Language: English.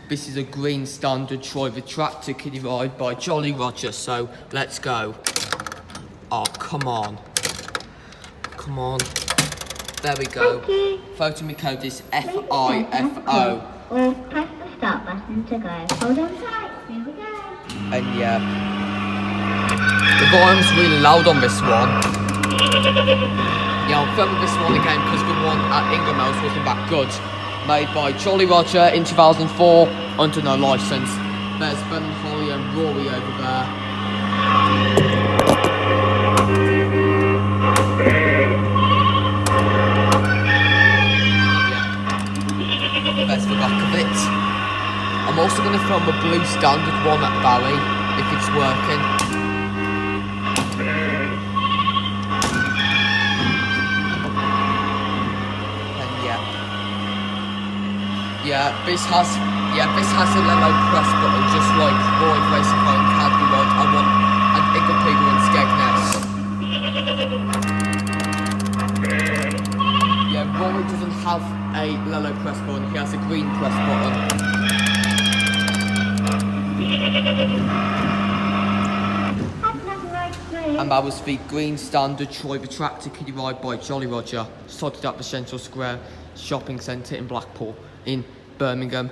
This is a green standard Troy tractor kiddie ride by Jolly Roger, so let's go. Oh, come on. Come on. There we go. Photo me code is FIFO. Or press the start button to go. Hold on tight. Here we go. And yeah, the volume's really loud on this one. Yeah, I'll film this one again because the one at Inglemells wasn't that good. Made by Jolly Roger in 2004 under no license. There's Ben, Holly and Rory over there. Yeah, that's the back of it. I'm also going to film a blue standard one at Barry if it's working. Yeah, this has a yellow press button, just like Roy Racing Car and Caddy Rod. I want an Eagle Piggle and Skegness. Yeah, Roy doesn't have a yellow press button, he has a green press button. And that was the green standard Troy the Tractor kiddie ride by Jolly Roger, started at the Central Square Shopping Centre in Blackpool in Birmingham.